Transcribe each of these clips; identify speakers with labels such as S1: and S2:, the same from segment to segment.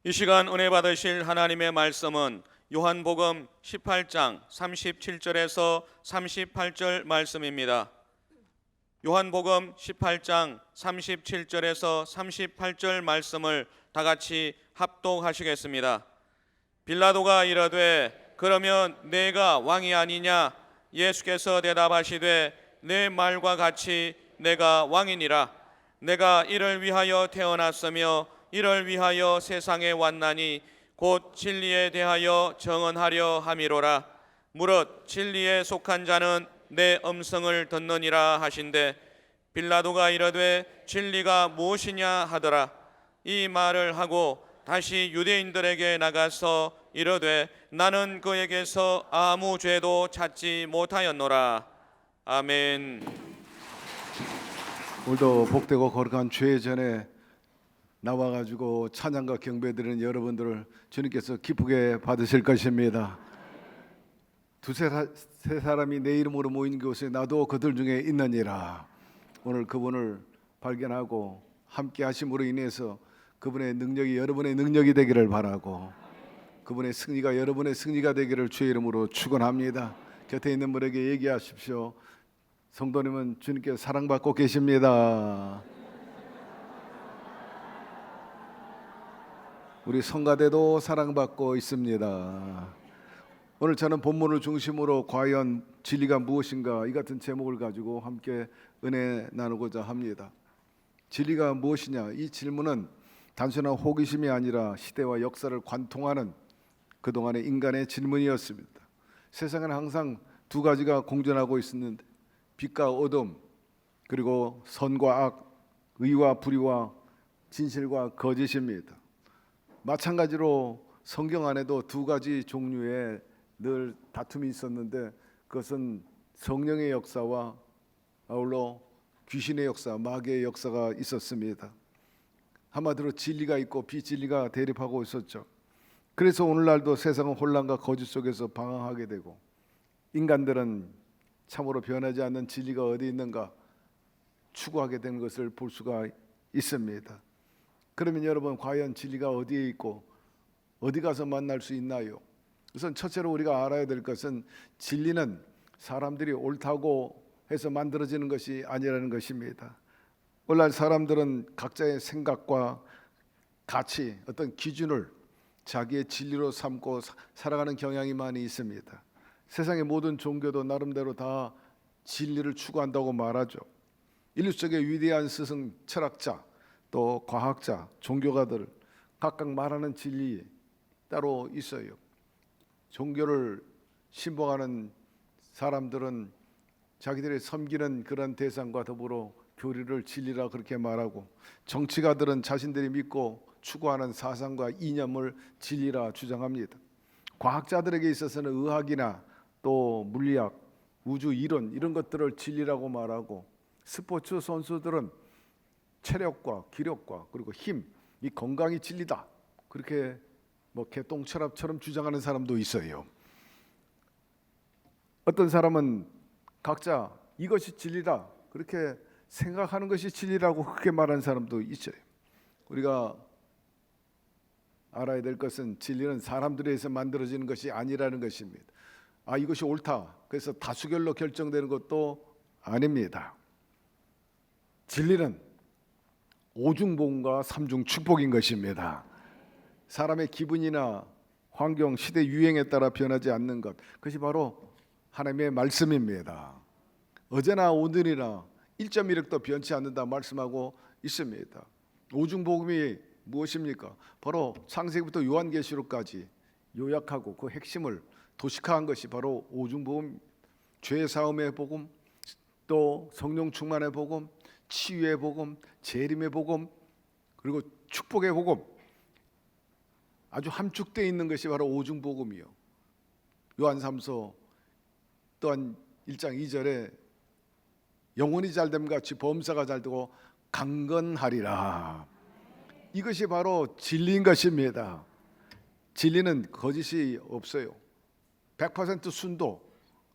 S1: 이 시간 은혜 받으실 하나님의 말씀은 요한복음 18장 37절에서 38절 말씀입니다. 요한복음 18장 37절에서 38절 말씀을 다 같이 합독하시겠습니다. 빌라도가 이르되 그러면 내가 왕이 아니냐? 예수께서 대답하시되 내 말과 같이 내가 왕이니라. 내가 이를 위하여 태어났으며 이를 위하여 세상에 왔나니 곧 진리에 대하여 정언하려 함이로라. 무릇 진리에 속한 자는 내 음성을 듣느니라 하신대 빌라도가 이르되 진리가 무엇이냐 하더라. 이 말을 하고 다시 유대인들에게 나가서 이르되 나는 그에게서 아무 죄도 찾지 못하였노라. 아멘.
S2: 오늘도 복되고 거룩한 죄 전에 나와가지고 찬양과 경배드리는 여러분들을 주님께서 기쁘게 받으실 것입니다. 두세 세 사람이 내 이름으로 모인 곳에 나도 그들 중에 있느니라. 오늘 그분을 발견하고 함께 하심으로 인해서 그분의 능력이 여러분의 능력이 되기를 바라고 그분의 승리가 여러분의 승리가 되기를 주의 이름으로 축원합니다. 곁에 있는 분에게 얘기하십시오. 성도님은 주님께 사랑받고 계십니다. 우리 성가대도 사랑받고 있습니다. 오늘 저는 본문을 중심으로 과연 진리가 무엇인가 이 같은 제목을 가지고 함께 은혜 나누고자 합니다. 진리가 무엇이냐? 이 질문은 단순한 호기심이 아니라 시대와 역사를 관통하는 그동안의 인간의 질문이었습니다. 세상에는 항상 두 가지가 공존하고 있었는데 빛과 어둠, 그리고 선과 악, 의와 불의와 진실과 거짓입니다. 마찬가지로 성경 안에도 두 가지 종류의 늘 다툼이 있었는데 그것은 성령의 역사와 아울러 귀신의 역사, 마귀의 역사가 있었습니다. 한마디로 진리가 있고 비진리가 대립하고 있었죠. 그래서 오늘날도 세상은 혼란과 거짓 속에서 방황하게 되고 인간들은 참으로 변하지 않는 진리가 어디 있는가 추구하게 되는 것을 볼 수가 있습니다. 그러면 여러분 과연 진리가 어디에 있고 어디 가서 만날 수 있나요? 우선 첫째로 우리가 알아야 될 것은 진리는 사람들이 옳다고 해서 만들어지는 것이 아니라는 것입니다. 오늘날 사람들은 각자의 생각과 가치, 어떤 기준을 자기의 진리로 삼고 살아가는 경향이 많이 있습니다. 세상의 모든 종교도 나름대로 다 진리를 추구한다고 말하죠. 인류 속의 위대한 스승, 철학자, 또 과학자, 종교가들 각각 말하는 진리 따로 있어요. 종교를 신봉하는 사람들은 자기들이 섬기는 그런 대상과 더불어 교리를 진리라 그렇게 말하고 정치가들은 자신들이 믿고 추구하는 사상과 이념을 진리라 주장합니다. 과학자들에게 있어서는 의학이나 또 물리학, 우주 이론 이런 것들을 진리라고 말하고 스포츠 선수들은 체력과 기력과 그리고 힘, 이 건강이 진리다. 그렇게 개똥 철학처럼 주장하는 사람도 있어요. 어떤 사람은 각자 이것이 진리다. 그렇게 생각하는 것이 진리라고 그렇게 말하는 사람도 있어요. 우리가 알아야 될 것은 진리는 사람들에 의해서 만들어지는 것이 아니라는 것입니다. 이것이 옳다. 그래서 다수결로 결정되는 것도 아닙니다. 진리는 오중복음과 삼중 축복인 것입니다. 사람의 기분이나 환경, 시대 유행에 따라 변하지 않는 것, 그것이 바로 하나님의 말씀입니다. 어제나 오늘이나 1.1획도 변치 않는다 말씀하고 있습니다. 오중복음이 무엇입니까? 바로 창세기부터 요한계시록까지 요약하고 그 핵심을 도식화한 것이 바로 오중복음, 죄 사함의 복음, 또 성령 충만의 복음, 치유의 복음, 재림의 복음, 그리고 축복의 복음, 아주 함축되어 있는 것이 바로 오중복음이요. 요한 3서 또한 1장 2절에 영혼이 잘됨 같이 범사가 잘되고 강건하리라. 이것이 바로 진리인 것입니다. 진리는 거짓이 없어요. 100% 순도,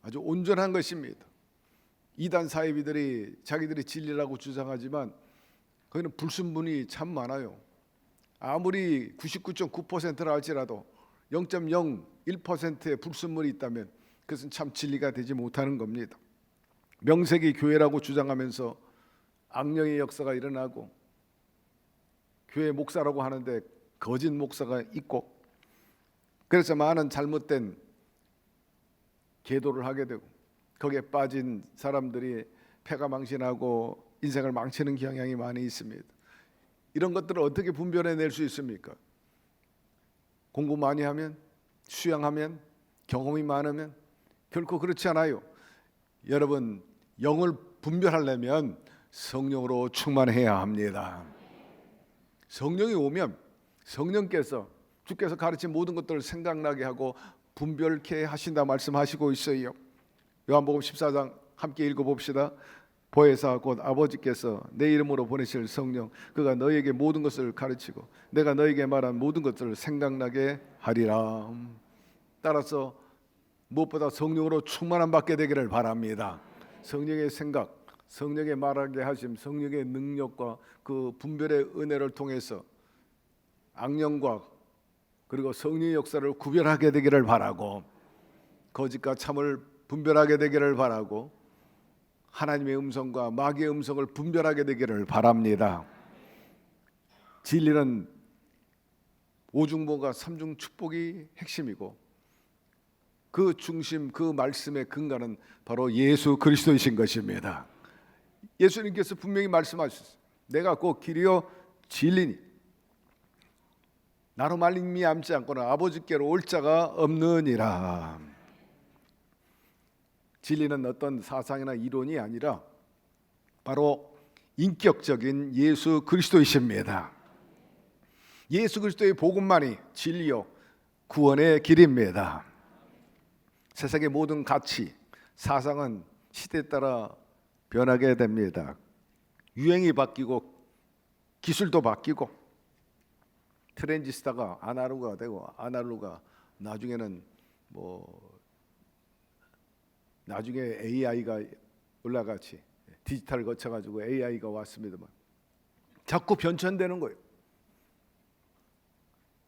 S2: 아주 온전한 것입니다. 이단 사이비들이 자기들이 진리라고 주장하지만 거기는 불순분이 참 많아요. 아무리 99.9%라 할지라도 0.01%의 불순물이 있다면 그것은 참 진리가 되지 못하는 겁니다. 명색이 교회라고 주장하면서 악령의 역사가 일어나고 교회 목사라고 하는데 거짓 목사가 있고, 그래서 많은 잘못된 계도를 하게 되고 거기에 빠진 사람들이 패가 망신하고 인생을 망치는 경향이 많이 있습니다. 이런 것들을 어떻게 분별해낼 수 있습니까? 공부 많이 하면, 수양하면, 경험이 많으면? 결코 그렇지 않아요. 여러분, 영을 분별하려면 성령으로 충만해야 합니다. 성령이 오면 성령께서 주께서 가르친 모든 것들을 생각나게 하고 분별케 하신다 말씀하시고 있어요. 요한복음 14장 함께 읽어봅시다. 보혜사 곧 아버지께서 내 이름으로 보내실 성령, 그가 너희에게 모든 것을 가르치고 내가 너희에게 말한 모든 것들을 생각나게 하리라. 따라서 무엇보다 성령으로 충만함 받게 되기를 바랍니다. 성령의 생각, 성령의 말하게 하심, 성령의 능력과 그 분별의 은혜를 통해서 악령과 그리고 성령의 역사를 구별하게 되기를 바라고, 거짓과 참을 분별하게 되기를 바라고, 하나님의 음성과 마귀의 음성을 분별하게 되기를 바랍니다. 진리는 오중보가 삼중 축복이 핵심이고 그 중심, 그 말씀의 근간은 바로 예수 그리스도이신 것입니다. 예수님께서 분명히 말씀하셨어요. 내가 곧 길이요 진리니 나로 말미암지 않고는 아버지께로 올 자가 없느니라. 진리는 어떤 사상이나 이론이 아니라 바로 인격적인 예수 그리스도이십니다. 예수 그리스도의 복음만이 진리요 구원의 길입니다. 세상의 모든 가치, 사상은 시대에 따라 변하게 됩니다. 유행이 바뀌고 기술도 바뀌고 트랜지스타가 아날로그가 되고 아날로그가 나중에는 나중에 AI가 올라같이 디지털 거쳐가지고 AI가 왔습니다만 자꾸 변천되는 거예요.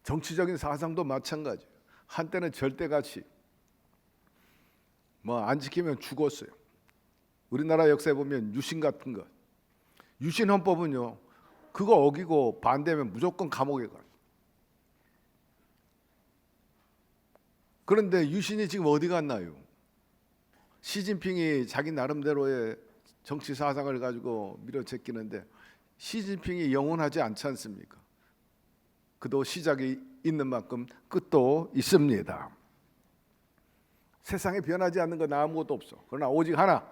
S2: 정치적인 사상도 마찬가지예요. 한때는 절대가치 안 지키면 죽었어요. 우리나라 역사에 보면 유신 같은 것, 유신 헌법은요 그거 어기고 반대하면 무조건 감옥에 가요. 그런데 유신이 지금 어디 갔나요? 시진핑이 자기 나름대로의 정치 사상을 가지고 밀어제끼는데 시진핑이 영원하지 않지 않습니까? 그도 시작이 있는 만큼 끝도 있습니다. 세상에 변하지 않는 건 아무것도 없어. 그러나 오직 하나,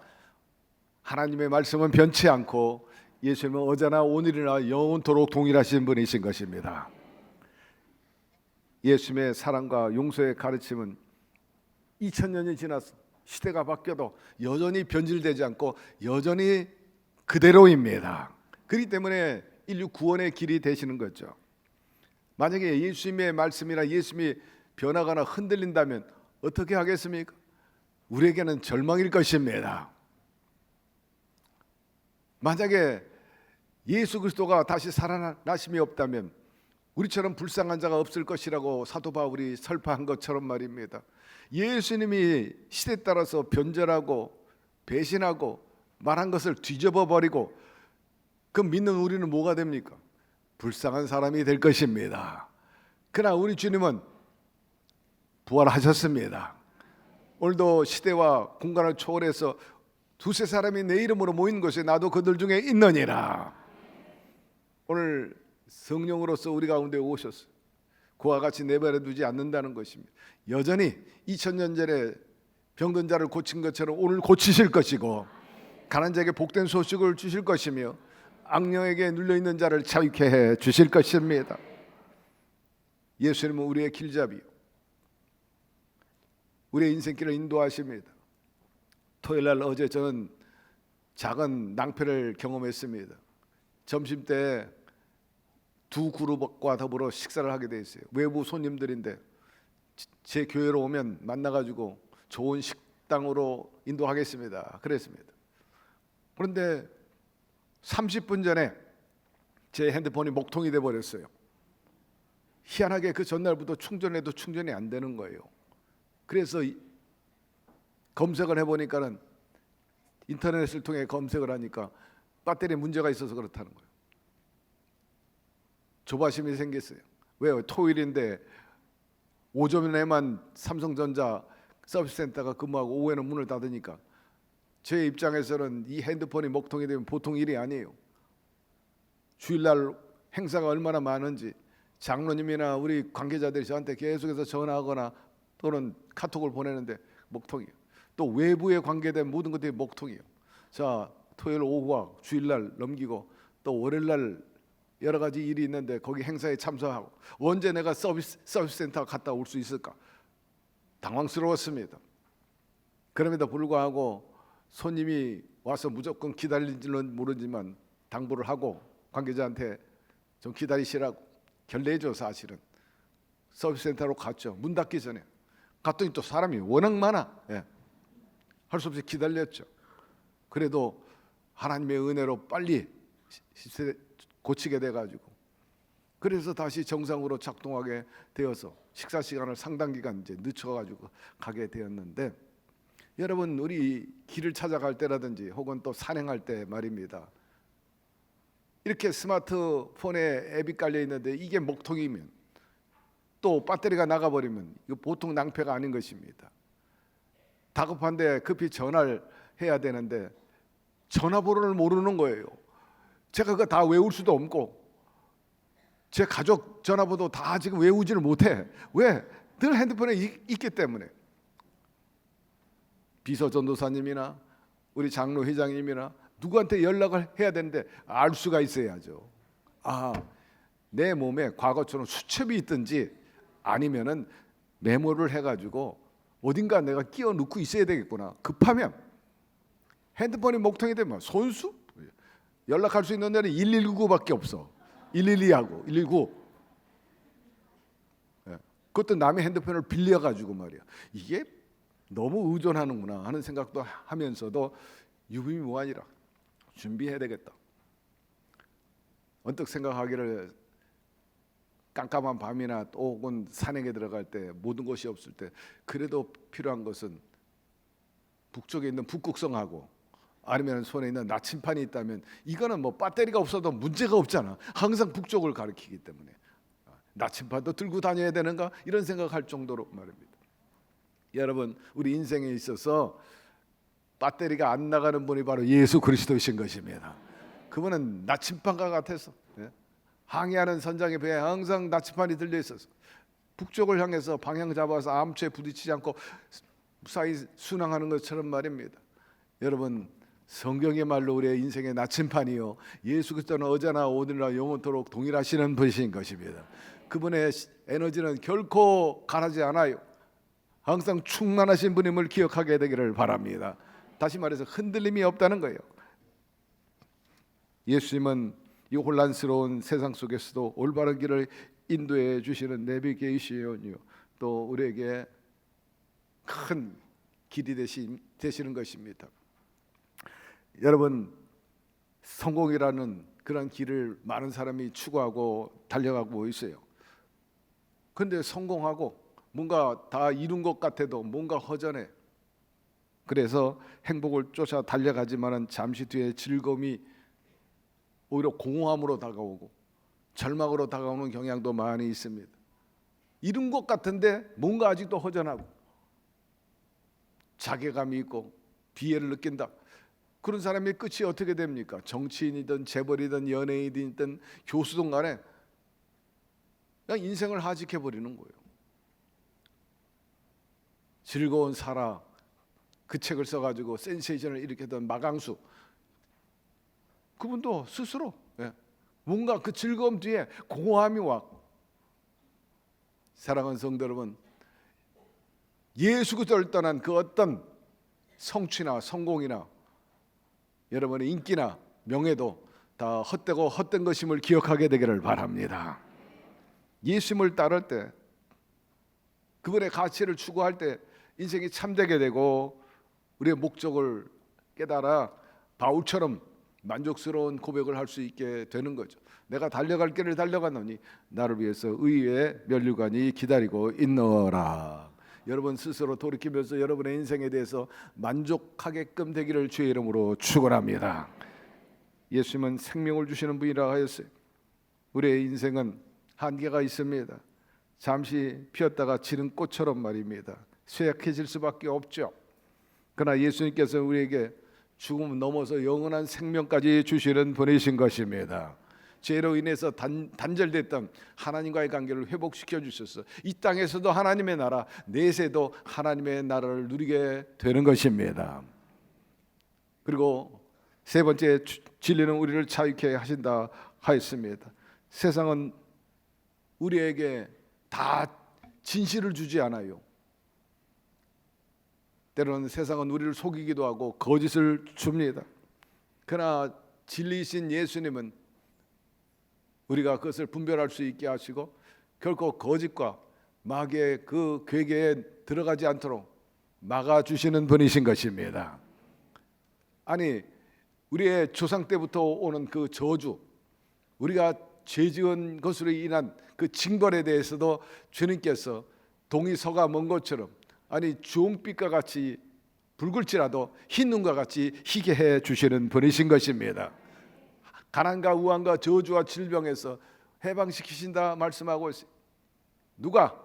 S2: 하나님의 말씀은 변치 않고 예수님은 어제나 오늘이나 영원토록 동일하신 분이신 것입니다. 예수님의 사랑과 용서의 가르침은 2000년이 지나서 시대가 바뀌어도 여전히 변질되지 않고 여전히 그대로입니다. 그렇기 때문에 인류 구원의 길이 되시는 거죠. 만약에 예수님의 말씀이나 예수님이 변하거나 흔들린다면 어떻게 하겠습니까? 우리에게는 절망일 것입니다. 만약에 예수 그리스도가 다시 살아나심이 없다면 우리처럼 불쌍한 자가 없을 것이라고 사도 바울이 설파한 것처럼 말입니다. 예수님이 시대에 따라서 변절하고 배신하고 말한 것을 뒤집어 버리고 그 믿는 우리는 뭐가 됩니까? 불쌍한 사람이 될 것입니다. 그러나 우리 주님은 부활하셨습니다. 오늘도 시대와 공간을 초월해서 두세 사람이 내 이름으로 모인 곳에 나도 그들 중에 있느니라. 오늘 성령으로서 우리 가운데 오셨어요. 그와 같이 내버려 두지 않는다는 것입니다. 여전히 2000년 전에 병든 자를 고친 것처럼 오늘 고치실 것이고 가난한 자에게 복된 소식을 주실 것이며 악령에게 눌려있는 자를 자유케 해 주실 것입니다. 예수님은 우리의 길잡이요 우리의 인생길을 인도하십니다. 토요일날 어제 저는 작은 낭패를 경험했습니다. 점심때 두 그룹과 더불어 식사를 하게 돼 있어요. 외부 손님들인데 제 교회로 오면 만나가지고 좋은 식당으로 인도하겠습니다. 그랬습니다. 그런데 30분 전에 제 핸드폰이 목통이 돼 버렸어요. 희한하게 그 전날부터 충전해도 충전이 안 되는 거예요. 그래서 검색을 해보니까는 인터넷을 통해 검색을 하니까 배터리에 문제가 있어서 그렇다는 거예요. 조바심이 생겼어요. 왜요? 토요일인데 오전에만 삼성전자 서비스 센터가 근무하고 오후에는 문을 닫으니까 제 입장에서는 이 핸드폰이 먹통이 되면 보통 일이 아니에요. 주일날 행사가 얼마나 많은지 장로님이나 우리 관계자들이 저한테 계속해서 전화하거나 또는 카톡을 보내는데 먹통이에요. 또 외부에 관계된 모든 것들이 먹통이에요. 자, 토요일 오후와 주일날 넘기고 또 월요일날 여러 가지 일이 있는데 거기 행사에 참석하고 언제 내가 서비스 센터 갔다 올 수 있을까? 당황스러웠습니다. 그럼에도 불구하고 손님이 와서 무조건 기다리지는 모르지만 당부를 하고 관계자한테 좀 기다리시라고 결례죠. 사실은 서비스 센터로 갔죠. 문 닫기 전에 갔더니 또 사람이 워낙 많아. 할 수 없이 기다렸죠. 그래도 하나님의 은혜로 빨리 고치게 돼가지고 그래서 다시 정상으로 작동하게 되어서 식사 시간을 상당 기간 이제 늦춰가지고 가게 되었는데, 여러분 우리 길을 찾아갈 때라든지 혹은 또 산행할 때 말입니다. 이렇게 스마트폰에 앱이 깔려 있는데 이게 먹통이면 또 배터리가 나가버리면 이거 보통 낭패가 아닌 것입니다. 다급한데 급히 전화를 해야 되는데 전화번호를 모르는 거예요. 제가 그거 다 외울 수도 없고 제 가족 전화번호 다 지금 외우지를 못해. 왜? 늘 핸드폰에 있기 때문에. 비서 전도사님이나 우리 장로 회장님이나 누구한테 연락을 해야 되는데 알 수가 있어야죠. 내 몸에 과거처럼 수첩이 있든지 아니면은 메모를 해가지고 어딘가 내가 끼워 넣고 있어야 되겠구나. 급하면 핸드폰이 먹통이 되면 손수 연락할 수 있는 데는 119밖에 없어. 112하고 119. 그것도 남의 핸드폰을 빌려가지고 말이야. 이게 너무 의존하는구나 하는 생각도 하면서도 유비무환이라 준비해야 되겠다. 언뜻 생각하기를 깜깜한 밤이나 또 혹은 산행에 들어갈 때 모든 것이 없을 때 그래도 필요한 것은 북쪽에 있는 북극성하고 아니면 손에 있는 나침판이 있다면 이거는 뭐 배터리가 없어도 문제가 없잖아. 항상 북쪽을 가리키기 때문에 나침판도 들고 다녀야 되는가 이런 생각할 정도로 말입니다. 여러분 우리 인생에 있어서 배터리가 안 나가는 분이 바로 예수 그리스도이신 것입니다. 그분은 나침판과 같아서 항해하는 선장의 배에 항상 나침판이 들려 있어서 북쪽을 향해서 방향 잡아서 암초에 부딪히지 않고 무사히 순항하는 것처럼 말입니다. 여러분 성경의 말로 우리의 인생의 나침판이요 예수 그리스도는 어제나 오늘이나 영원토록 동일하시는 분이신 것입니다. 그분의 에너지는 결코 가라지 않아요. 항상 충만하신 분임을 기억하게 되기를 바랍니다. 다시 말해서 흔들림이 없다는 거예요. 예수님은 이 혼란스러운 세상 속에서도 올바른 길을 인도해 주시는 내비게이션이요 또 우리에게 큰 길이 되시는 것입니다. 여러분 성공이라는 그런 길을 많은 사람이 추구하고 달려가고 있어요. 그런데 성공하고 뭔가 다 이룬 것 같아도 뭔가 허전해. 그래서 행복을 쫓아 달려가지만은 잠시 뒤에 즐거움이 오히려 공허함으로 다가오고 절망으로 다가오는 경향도 많이 있습니다. 이룬 것 같은데 뭔가 아직도 허전하고 자괴감이 있고 비애를 느낀다. 그런 사람의 끝이 어떻게 됩니까? 정치인이든 재벌이든 연예인이든 교수든 간에 그냥 인생을 하직해버리는 거예요. 즐거운 살아 그 책을 써가지고 센세이션을 일으켰던 마강수 그분도 스스로 뭔가 그 즐거움 뒤에 공허함이 왔고, 사랑하는 성도 여러분, 예수 그리스도를 떠난 그 어떤 성취나 성공이나 여러분의 인기나 명예도 다 헛되고 헛된 것임을 기억하게 되기를 바랍니다. 예수님을 따를 때 그분의 가치를 추구할 때 인생이 참되게 되고 우리의 목적을 깨달아 바울처럼 만족스러운 고백을 할 수 있게 되는 거죠. 내가 달려갈 길을 달려가노니 나를 위해서 의의 면류관이 기다리고 있노라. 여러분 스스로 돌이키면서 여러분의 인생에 대해서 만족하게끔 되기를 주의 이름으로 축원합니다. 예수님은 생명을 주시는 분이라 하였어요. 우리의 인생은 한계가 있습니다. 잠시 피었다가 지는 꽃처럼 말입니다. 쇠약해질 수밖에 없죠. 그러나 예수님께서 우리에게 죽음을 넘어서 영원한 생명까지 주시는 분이신 것입니다. 죄로 인해서 단절됐던 하나님과의 관계를 회복시켜 주셔서 이 땅에서도 하나님의 나라, 내세도 하나님의 나라를 누리게 되는 것입니다. 그리고 세 번째 진리는 우리를 자유케 하신다 하였습니다. 세상은 우리에게 다 진실을 주지 않아요. 때로는 세상은 우리를 속이기도 하고 거짓을 줍니다. 그러나 진리이신 예수님은 우리가 그것을 분별할 수 있게 하시고 결코 거짓과 마귀의 그 괴계에 들어가지 않도록 막아주시는 분이신 것입니다. 아니 우리의 조상 때부터 오는 그 저주, 우리가 죄 지은 것으로 인한 그 징벌에 대해서도 주님께서 동이 서가 먼 것처럼 아니 주홍빛과 같이 붉을지라도 흰 눈과 같이 희게 해 주시는 분이신 것입니다. 가난과 우환과 저주와 질병에서 해방시키신다 말씀하고 있어요. 누가?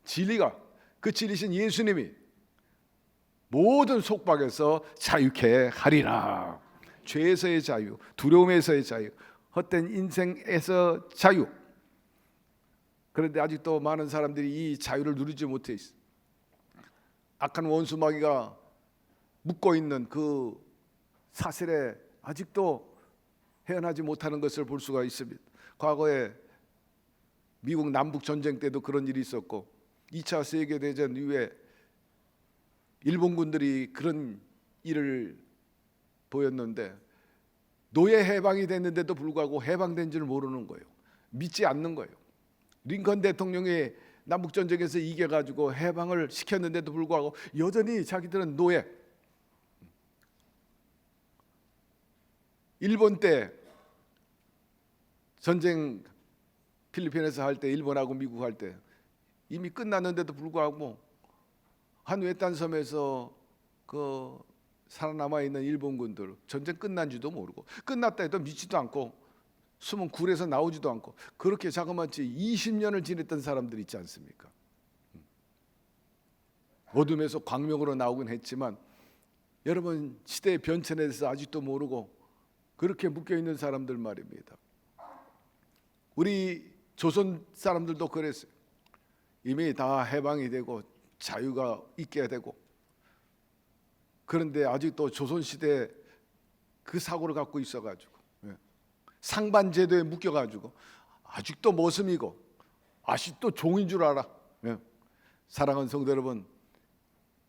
S2: 진리가, 그 진리신 예수님이 모든 속박에서 자유케 하리라. 죄에서의 자유, 두려움에서의 자유, 헛된 인생에서 자유. 그런데 아직도 많은 사람들이 이 자유를 누리지 못해 있어. 악한 원수 마귀가 묶고 있는 그 사슬에 아직도 헤어나지 못하는 것을 볼 수가 있습니다. 과거에 미국 남북 전쟁 때도 그런 일이 있었고 2차 세계 대전 이후에 일본군들이 그런 일을 보였는데 노예 해방이 됐는데도 불구하고 해방된 줄 모르는 거예요. 믿지 않는 거예요. 링컨 대통령이 남북 전쟁에서 이겨가지고 해방을 시켰는데도 불구하고 여전히 자기들은 노예. 일본 때 전쟁 필리핀에서 할 때 일본하고 미국 할 때 이미 끝났는데도 불구하고 한 외딴 섬에서 그 살아남아 있는 일본군들 전쟁 끝난지도 모르고 끝났다 해도 믿지도 않고 숨은 굴에서 나오지도 않고 그렇게 자그마치 20년을 지냈던 사람들 있지 않습니까? 어둠에서 광명으로 나오긴 했지만 여러분 시대의 변천에 대해서 아직도 모르고 그렇게 묶여 있는 사람들 말입니다. 우리 조선 사람들도 그랬어요. 이미 다 해방이 되고 자유가 있게 되고 그런데 아직도 조선시대 그 사고를 갖고 있어가지고 상반제도에 묶여가지고 아직도 머슴이고 아직도 종인 줄 알아. 사랑하는 성도 여러분,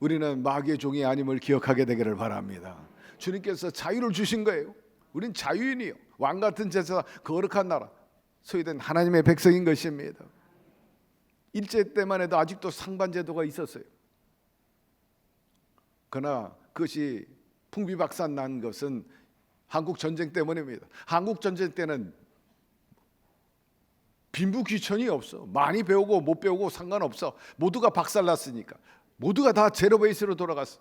S2: 우리는 마귀의 종이 아님을 기억하게 되기를 바랍니다. 주님께서 자유를 주신 거예요. 우린 자유인이요, 왕같은 제사, 거룩한 나라, 소유된 하나님의 백성인 것입니다. 일제 때만 해도 아직도 상반제도가 있었어요. 그러나 그것이 풍비박산 난 것은 한국 전쟁 때문입니다. 한국 전쟁 때는 빈부귀천이 없어. 많이 배우고 못 배우고 상관없어. 모두가 박살났으니까. 모두가 다 제로 베이스로 돌아갔어.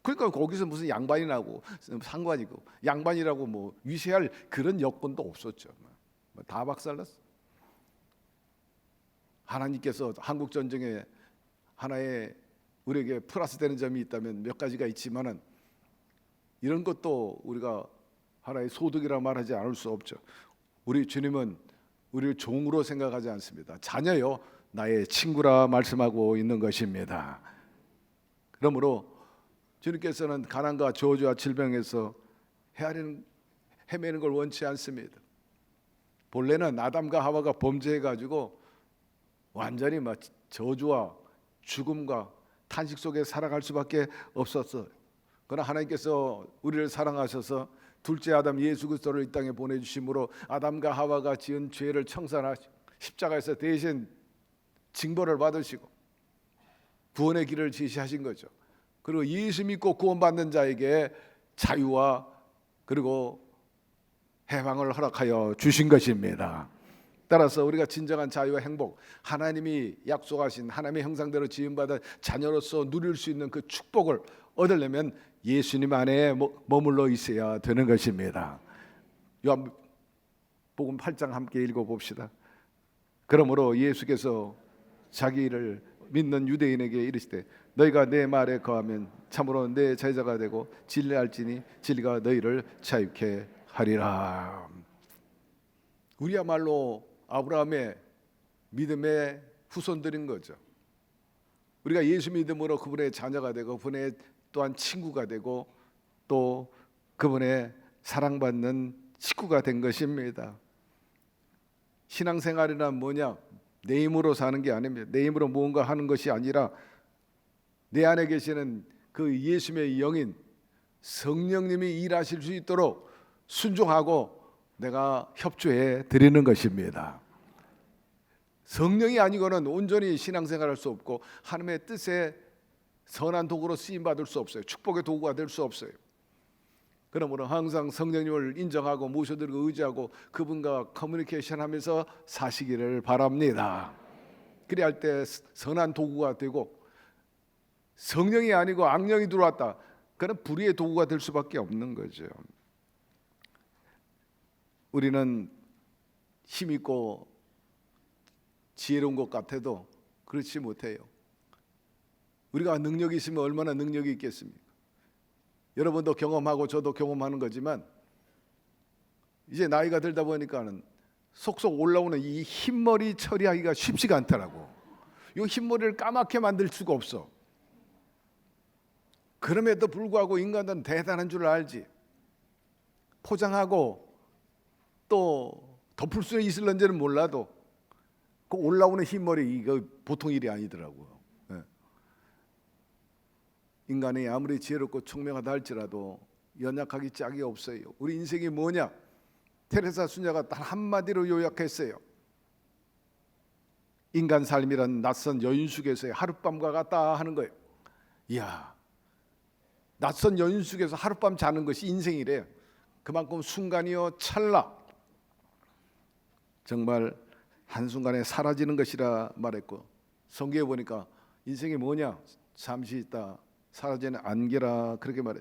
S2: 그러니까 거기서 무슨 양반이 나고 상관이고 양반이라고 뭐 위세할 그런 여건도 없었죠. 다 박살났어. 하나님께서 한국 전쟁에 하나의 우리에게 플러스 되는 점이 있다면 몇 가지가 있지만은 이런 것도 우리가 하나의 소득이라 말하지 않을 수 없죠. 우리 주님은 우리를 종으로 생각하지 않습니다. 자녀요, 나의 친구라 말씀하고 있는 것입니다. 그러므로 주님께서는 가난과 저주와 질병에서 헤매는 걸 원치 않습니다. 본래는 아담과 하와가 범죄해가지고 완전히 막 저주와 죽음과 탄식 속에 살아갈 수밖에 없었어요. 그러나 하나님께서 우리를 사랑하셔서 둘째 아담 예수 그리스도를 이 땅에 보내주심으로 아담과 하와가 지은 죄를 청산하시고 십자가에서 대신 징벌을 받으시고 구원의 길을 제시하신 거죠. 그리고 예수 믿고 구원받는 자에게 자유와 그리고 해방을 허락하여 주신 것입니다. 따라서 우리가 진정한 자유와 행복, 하나님이 약속하신 하나님의 형상대로 지음받은 자녀로서 누릴 수 있는 그 축복을 얻으려면 예수님 안에 머물러 있어야 되는 것입니다. 요한복음 8장 함께 읽어봅시다. 그러므로 예수께서 자기를 믿는 유대인에게 이르시되 너희가 내 말에 거하면 참으로 내 제자가 되고 진리를 알지니 진리가 너희를 자유케 하리라. 우리야말로 아브라함의 믿음의 후손들인 거죠. 우리가 예수 믿음으로 그분의 자녀가 되고 그분의 또한 친구가 되고 또 그분의 사랑받는 식구가 된 것입니다. 신앙생활이란 뭐냐? 내 힘으로 사는 게 아닙니다. 내 힘으로 무언가 하는 것이 아니라 내 안에 계시는 그 예수의 영인 성령님이 일하실 수 있도록 순종하고 내가 협조해 드리는 것입니다. 성령이 아니고는 온전히 신앙생활할 수 없고 하나님의 뜻에 선한 도구로 쓰임 받을 수 없어요. 축복의 도구가 될 수 없어요. 그러므로 항상 성령님을 인정하고 모셔드리고 의지하고 그분과 커뮤니케이션하면서 사시기를 바랍니다. 그래야 할 때 선한 도구가 되고, 성령이 아니고 악령이 들어왔다, 그는 불의의 도구가 될 수밖에 없는 거죠. 우리는 힘있고 지혜로운 것 같아도 그렇지 못해요. 우리가 능력이 있으면 얼마나 능력이 있겠습니까? 여러분도 경험하고 저도 경험하는 거지만 이제 나이가 들다 보니까는 속속 올라오는 이 흰머리 처리하기가 쉽지가 않더라고. 이 흰머리를 까맣게 만들 수가 없어. 그럼에도 불구하고 인간은 대단한 줄 알지. 포장하고 또 덮을 수 있을런지는 몰라도 그 올라오는 흰머리 이거 보통 일이 아니더라고요. 인간이 아무리 지혜롭고 총명하다 할지라도 연약하기 짝이 없어요. 우리 인생이 뭐냐? 테레사 수녀가 단 한마디로 요약했어요. 인간 삶이란 낯선 여인숙에서의 하룻밤과 같다 하는 거예요. 이야, 낯선 여인숙에서 하룻밤 자는 것이 인생이래요. 그만큼 순간이요 찰나, 정말 한순간에 사라지는 것이라 말했고, 성경에 보니까 인생이 뭐냐? 잠시 있다 사라지는 안개라 그렇게 말해.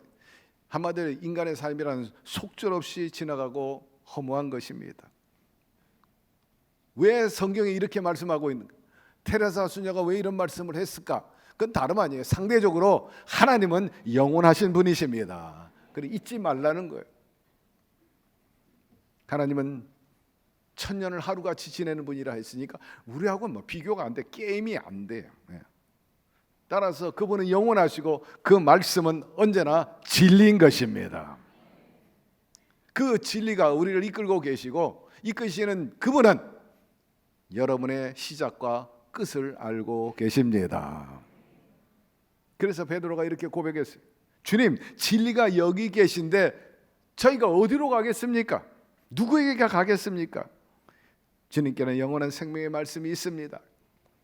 S2: 한마디로 인간의 삶이라는 속절없이 지나가고 허무한 것입니다. 왜 성경이 이렇게 말씀하고 있는가? 테레사 수녀가 왜 이런 말씀을 했을까? 그건 다름 아니에요. 상대적으로 하나님은 영원하신 분이십니다. 그래 잊지 말라는 거예요. 하나님은 천년을 하루같이 지내는 분이라 했으니까 우리하고는 뭐 비교가 안 돼. 게임이 안 돼요. 따라서 그분은 영원하시고 그 말씀은 언제나 진리인 것입니다. 그 진리가 우리를 이끌고 계시고 이끄시는 그분은 여러분의 시작과 끝을 알고 계십니다. 그래서 베드로가 이렇게 고백했어요. 주님, 진리가 여기 계신데 저희가 어디로 가겠습니까? 누구에게 가겠습니까? 주님께는 영원한 생명의 말씀이 있습니다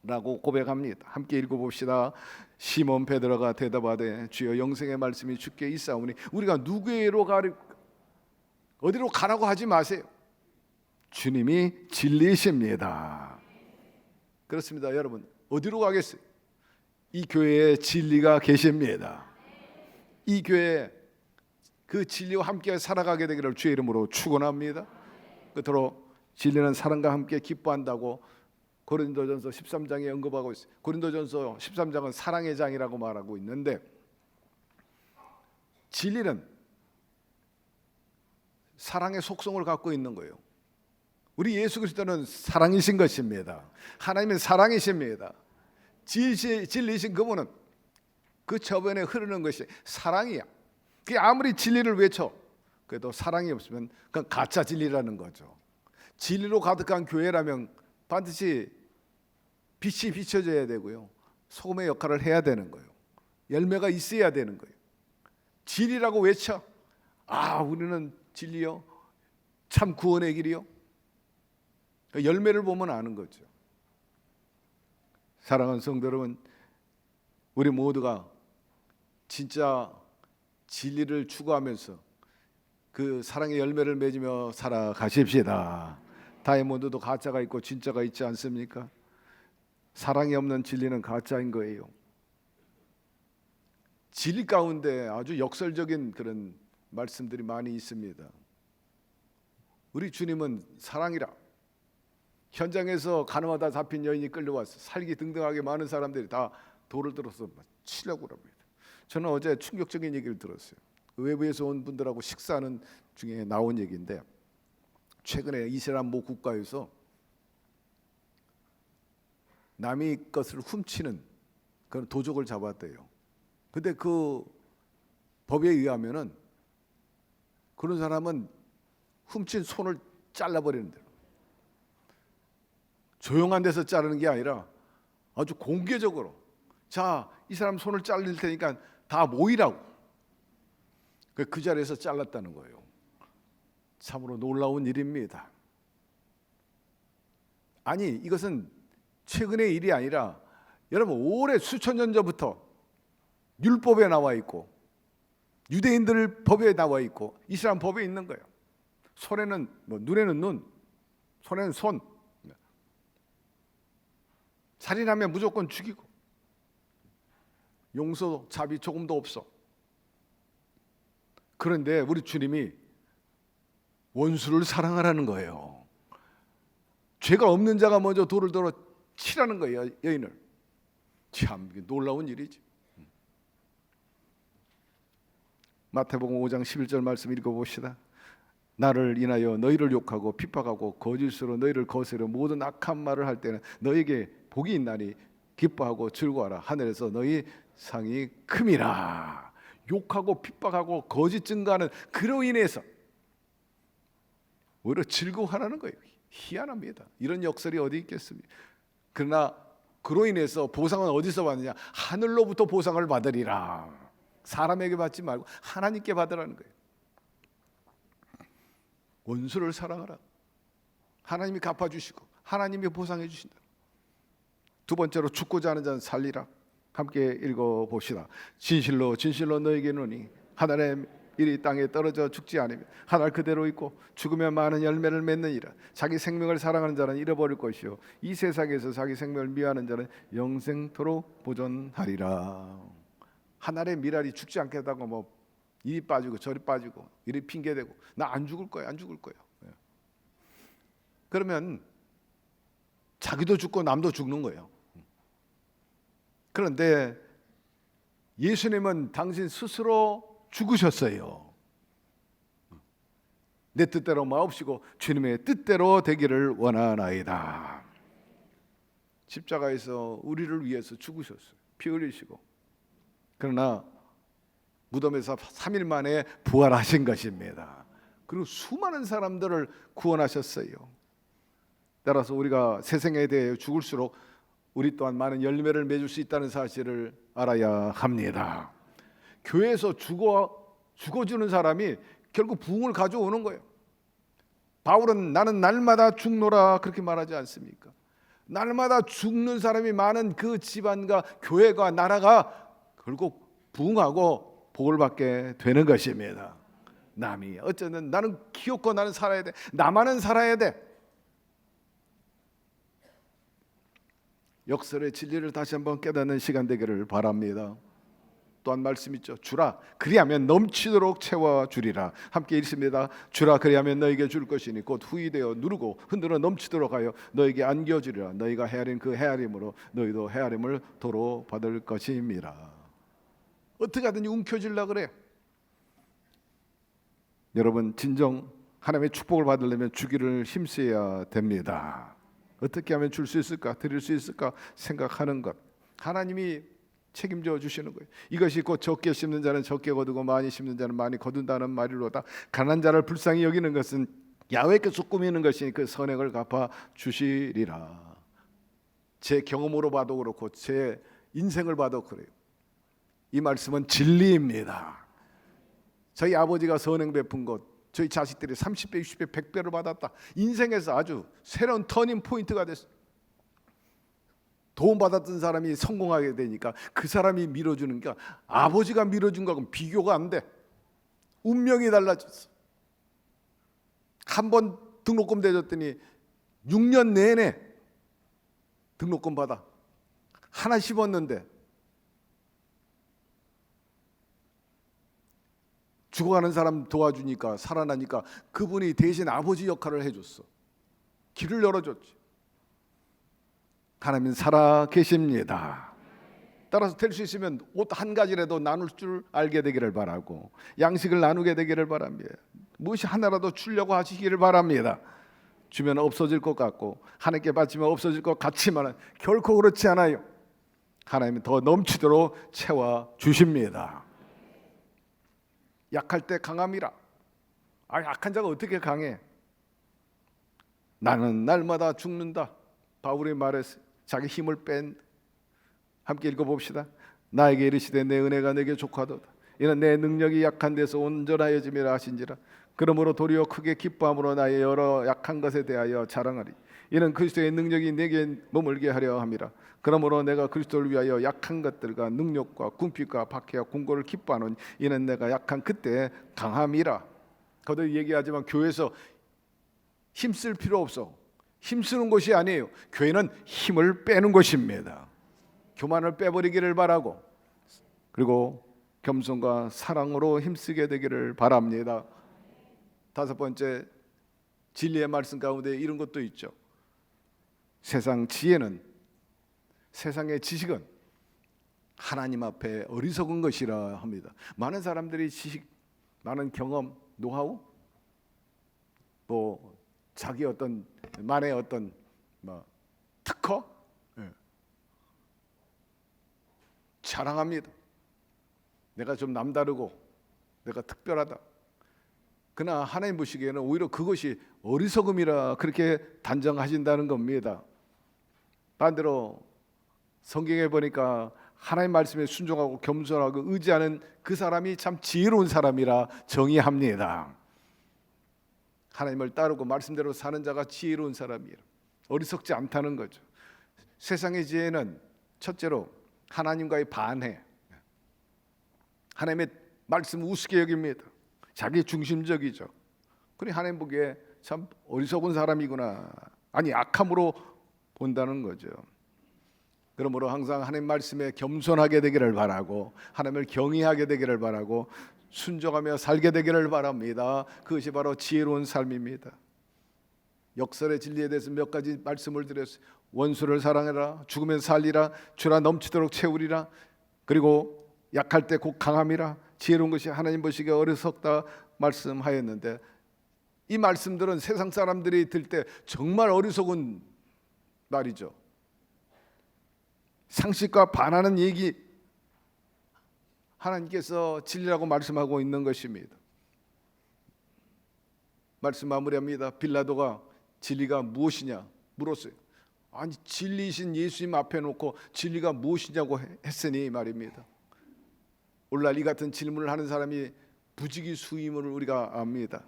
S2: 라고 고백합니다. 함께 읽어봅시다. 시몬 베드로가 대답하되 주여 영생의 말씀이 주께 있사오니 우리가 누구에게로 어디로 가라고 하지 마세요. 주님이 진리이십니다. 그렇습니다. 여러분 어디로 가겠어요? 이 교회에 진리가 계십니다. 이 교회에 그 진리와 함께 살아가게 되기를 주의 이름으로 축원합니다. 끝으로 진리는 사랑과 함께 기뻐한다고 고린도전서 13장에 언급하고 있어요. 고린도전서 13장은 사랑의 장이라고 말하고 있는데, 진리는 사랑의 속성을 갖고 있는 거예요. 우리 예수 그리스도는 사랑이신 것입니다. 하나님은 사랑이십니다. 진리이신 그분은 그 저변에 흐르는 것이 사랑이야. 그게 아무리 진리를 외쳐 그래도 사랑이 없으면 그건 가짜 진리라는 거죠. 진리로 가득한 교회라면 반드시 빛이 비춰져야 되고요, 소금의 역할을 해야 되는 거예요. 열매가 있어야 되는 거예요. 진리라고 외쳐, 아 우리는 진리요, 참 구원의 길이요, 열매를 보면 아는 거죠. 사랑하는 성도 여러분, 우리 모두가 진짜 진리를 추구하면서 그 사랑의 열매를 맺으며 살아가십시다. 다이아몬드도 가짜가 있고 진짜가 있지 않습니까? 사랑이 없는 진리는 가짜인 거예요. 진리 가운데 아주 역설적인 그런 말씀들이 많이 있습니다. 우리 주님은 사랑이라. 현장에서 가늠하다 잡힌 여인이 끌려와서 살기 등등하게 많은 사람들이 다 돌을 들어서 치려고 합니다. 저는 어제 충격적인 얘기를 들었어요. 외부에서 온 분들하고 식사하는 중에 나온 얘기인데, 최근에 이슬람 모 국가에서 남의 것을 훔치는 그런 도적을 잡았대요. 근데 그 법에 의하면은 그런 사람은 훔친 손을 잘라버리는데, 조용한 데서 자르는 게 아니라 아주 공개적으로, 자, 이 사람 손을 잘릴 테니까 다 모이라고. 그 자리에서 잘랐다는 거예요. 참으로 놀라운 일입니다. 아니, 이것은 최근의 일이 아니라 여러분 오래 수천 년 전부터 율법에 나와 있고 유대인들 법에 나와 있고 이슬람 법에 있는 거예요. 손에는 눈에는 눈, 손에는 손. 살인하면 무조건 죽이고 용서 자비 조금도 없어. 그런데 우리 주님이 원수를 사랑하라는 거예요. 죄가 없는 자가 먼저 돌을 들어 치라는 거예요, 여인을. 참 놀라운 일이지. 마태복음 5장 11절 말씀 읽어봅시다. 나를 인하여 너희를 욕하고 핍박하고 거짓으로 너희를 거스려 모든 악한 말을 할 때는 너희에게 복이 있나니 기뻐하고 즐거워하라. 하늘에서 너희 상이 큼이라. 욕하고 핍박하고 거짓 증거하는 그로 인해서 오히려 즐거워하라는 거예요. 희한합니다. 이런 역설이 어디 있겠습니까? 그러나 그로 인해서 보상은 어디서 받느냐? 하늘로부터 보상을 받으리라. 사람에게 받지 말고 하나님께 받으라는 거예요. 원수를 사랑하라. 하나님이 갚아주시고 하나님이 보상해 주신다. 두 번째로 죽고자 하는 자는 살리라. 함께 읽어봅시다. 진실로 진실로 너에게 이르노니 하늘의 일이 땅에 떨어져 죽지 않으면 하늘 그대로 있고 죽으면 많은 열매를 맺느니라. 자기 생명을 사랑하는 자는 잃어버릴 것이요 이 세상에서 자기 생명을 미워하는 자는 영생토록 보존하리라. 하늘의 미랄이 죽지 않겠다고 뭐 이리 빠지고 저리 빠지고 이리 핑계대고 나 안 죽을 거야 안 죽을 거야. 그러면 자기도 죽고 남도 죽는 거예요. 그런데 예수님은 당신 스스로 죽으셨어요. 내 뜻대로 마옵시고 주님의 뜻대로 되기를 원하나이다. 십자가에서 우리를 위해서 죽으셨어요. 피 흘리시고. 그러나 무덤에서 3일 만에 부활하신 것입니다. 그리고 수많은 사람들을 구원하셨어요. 따라서 우리가 세상에 대해 죽을수록 우리 또한 많은 열매를 맺을 수 있다는 사실을 알아야 합니다. 교회에서 죽어주는 사람이 결국 부흥을 가져오는 거예요. 바울은 나는 날마다 죽노라 그렇게 말하지 않습니까? 날마다 죽는 사람이 많은 그 집안과 교회가 나라가 결국 부흥하고 복을 받게 되는 것입니다. 남이 어쨌든 나는 기업고 나는 살아야 돼. 나만은 살아야 돼. 역설의 진리를 다시 한번 깨닫는 시간 되기를 바랍니다. 또한 말씀 있죠. 주라 그리하면 넘치도록 채워주리라. 함께 읽습니다. 주라 그리하면 너에게 줄 것이니 곧 후이되어 누르고 흔들어 넘치도록 하여 너에게 안겨주리라. 너희가 헤아린 그 헤아림으로 너희도 헤아림을 도로 받을 것입니다. 어떻게 하든지 움켜쥐려고 그래요. 여러분 진정 하나님의 축복을 받으려면 주기를 힘써야 됩니다. 어떻게 하면 줄 수 있을까? 드릴 수 있을까? 생각하는 것. 하나님이 책임져 주시는 거예요. 이것이 곧 적게 심는 자는 적게 거두고 많이 심는 자는 많이 거둔다는 말이로다. 가난한 자를 불쌍히 여기는 것은 야훼께서 꾸미는 것이니 그 선행을 갚아 주시리라. 제 경험으로 봐도 그렇고 제 인생을 봐도 그래요. 이 말씀은 진리입니다. 저희 아버지가 선행 베푼 것 저희 자식들이 30배, 60배, 100배를 받았다. 인생에서 아주 새로운 터닝 포인트가 됐어요. 도움 받았던 사람이 성공하게 되니까 그 사람이 밀어주는 게 아버지가 밀어준 거하고는 비교가 안 돼. 운명이 달라졌어. 한 번 등록금 대줬더니 6년 내내 등록금 받아. 하나 심었는데 죽어가는 사람 도와주니까 살아나니까 그분이 대신 아버지 역할을 해줬어. 길을 열어줬지. 하나님은 살아 계십니다. 따라서 될 수 있으면 옷 한 가지라도 나눌 줄 알게 되기를 바라고, 양식을 나누게 되기를 바랍니다. 무엇이 하나라도 주려고 하시기를 바랍니다. 주면 없어질 것 같고 하나님께 바치면 없어질 것 같지만 결코 그렇지 않아요. 하나님은 더 넘치도록 채워 주십니다. 약할 때 강함이라. 약한 자가 어떻게 강해? 나는 날마다 죽는다. 바울이 말했어요. 자기 힘을 뺀. 함께 읽어봅시다. 나에게 이르시되 내 은혜가 내게 족하도다. 이는 내 능력이 약한 데서 온전하여짐이라 하신지라. 그러므로 도리어 크게 기뻐함으로 나의 여러 약한 것에 대하여 자랑하리. 이는 그리스도의 능력이 내게 머물게 하려 함이라. 그러므로 내가 그리스도를 위하여 약한 것들과 능력과 궁핍과 박해와 궁고를 기뻐하노니 이는 내가 약한 그때 강함이라. 거듭 얘기하지만 교회에서 힘쓸 필요 없어. 힘쓰는 것이 아니에요. 교회는 힘을 빼는 것입니다. 교만을 빼버리기를 바라고, 그리고 겸손과 사랑으로 힘쓰게 되기를 바랍니다. 다섯 번째, 진리의 말씀 가운데 이런 것도 있죠. 세상 지혜는, 세상의 지식은 하나님 앞에 어리석은 것이라 합니다. 많은 사람들이 지식, 많은 경험, 노하우, 또 자기 어떤 만의 어떤 특허 자랑합니다. 내가 좀 남다르고 내가 특별하다. 그러나 하나님 보시기에는 오히려 그것이 어리석음이라 그렇게 단정하신다는 겁니다. 반대로 성경에 보니까 하나님 말씀에 순종하고 겸손하고 의지하는 그 사람이 참 지혜로운 사람이라 정의합니다. 하나님을 따르고 말씀대로 사는 자가 지혜로운 사람이에요. 어리석지 않다는 거죠. 세상의 지혜는 첫째로 하나님과의 반해, 하나님의 말씀 우습게 여깁니다. 자기 중심적이죠. 그래 하나님 보기에 참 어리석은 사람이구나, 아니 악함으로 본다는 거죠. 그러므로 항상 하나님 말씀에 겸손하게 되기를 바라고, 하나님을 경외하게 되기를 바라고, 순종하며 살게 되기를 바랍니다. 그것이 바로 지혜로운 삶입니다. 역설의 진리에 대해서 몇 가지 말씀을 드렸어요. 원수를 사랑해라, 죽으면 살리라, 주라 넘치도록 채우리라, 그리고 약할 때 곧 강함이라, 지혜로운 것이 하나님 보시기에 어리석다 말씀하였는데, 이 말씀들은 세상 사람들이 들 때 정말 어리석은 말이죠. 상식과 반하는 얘기, 하나님께서 진리라고 말씀하고 있는 것입니다. 말씀 마무리합니다. 빌라도가 진리가 무엇이냐 물었어요. 아니 진리이신 예수님 앞에 놓고 진리가 무엇이냐고 했으니 말입니다. 오늘날 이 같은 질문을 하는 사람이 부지기수임을 우리가 압니다.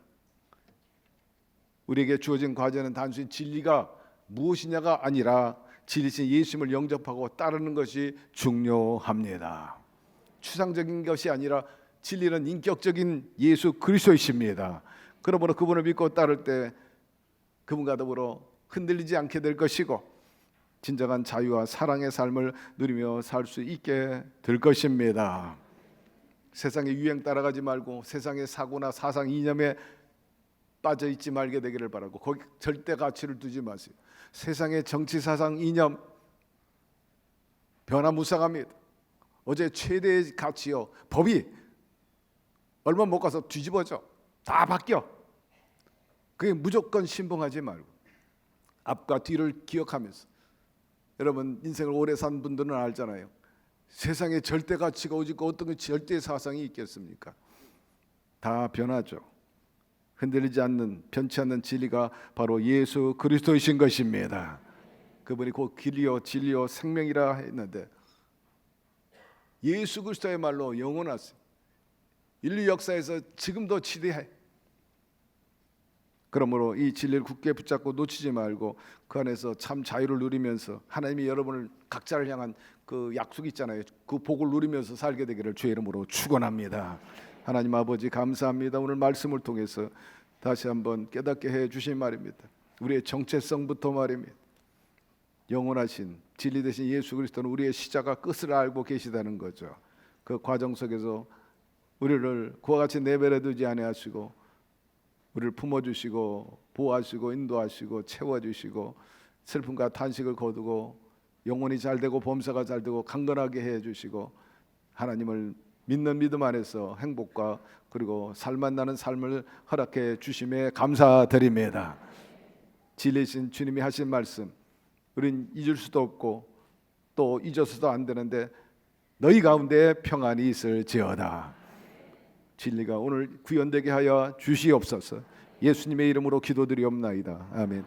S2: 우리에게 주어진 과제는 단순히 진리가 무엇이냐가 아니라 진리신 예수님을 영접하고 따르는 것이 중요합니다. 추상적인 것이 아니라 진리는 인격적인 예수 그리스도이십니다. 그러므로 그분을 믿고 따를 때 그분과 더불어 흔들리지 않게 될 것이고, 진정한 자유와 사랑의 삶을 누리며 살 수 있게 될 것입니다. 세상의 유행 따라가지 말고 세상의 사고나 사상 이념에 빠져 있지 말게 되기를 바라고, 거기 절대 가치를 두지 마세요. 세상의 정치 사상 이념 변화무쌍합니다. 어제 최대의 가치요, 법이 얼마 못 가서 뒤집어져, 다 바뀌어. 그게 무조건 신봉하지 말고 앞과 뒤를 기억하면서, 여러분 인생을 오래 산 분들은 알잖아요. 세상에 절대 가치가 오직 어떤 절대 사상이 있겠습니까? 다 변하죠. 흔들리지 않는, 변치 않는 진리가 바로 예수 그리스도이신 것입니다. 그분이 곧 길이요 진리요 생명이라 했는데, 예수 그리스도의 말로 영원하세요. 인류 역사에서 지금도 지대해. 그러므로 이 진리를 굳게 붙잡고 놓치지 말고 그 안에서 참 자유를 누리면서 하나님이 여러분을 각자를 향한 그 약속이 있잖아요. 그 복을 누리면서 살게 되기를 주의 이름으로 축원합니다. 하나님 아버지 감사합니다. 오늘 말씀을 통해서 다시 한번 깨닫게 해 주신 말입니다. 우리의 정체성부터 말입니다. 영원하신 진리 되신 예수 그리스도는 우리의 시작과 끝을 알고 계시다는 거죠. 그 과정 속에서 우리를 그와 같이 내버려 두지 아니하시고 우리를 품어주시고 보호하시고 인도하시고 채워주시고 슬픔과 탄식을 거두고 영혼이 잘되고 범사가 잘되고 강건하게 해주시고 하나님을 믿는 믿음 안에서 행복과 그리고 살만 나는 삶을 허락해 주심에 감사드립니다. 진리신 주님이 하신 말씀 우린 잊을 수도 없고 또 잊어서도 안 되는데 너희 가운데 평안이 있을지어다. 진리가 오늘 구현되게 하여 주시옵소서. 예수님의 이름으로 기도드리옵나이다. 아멘.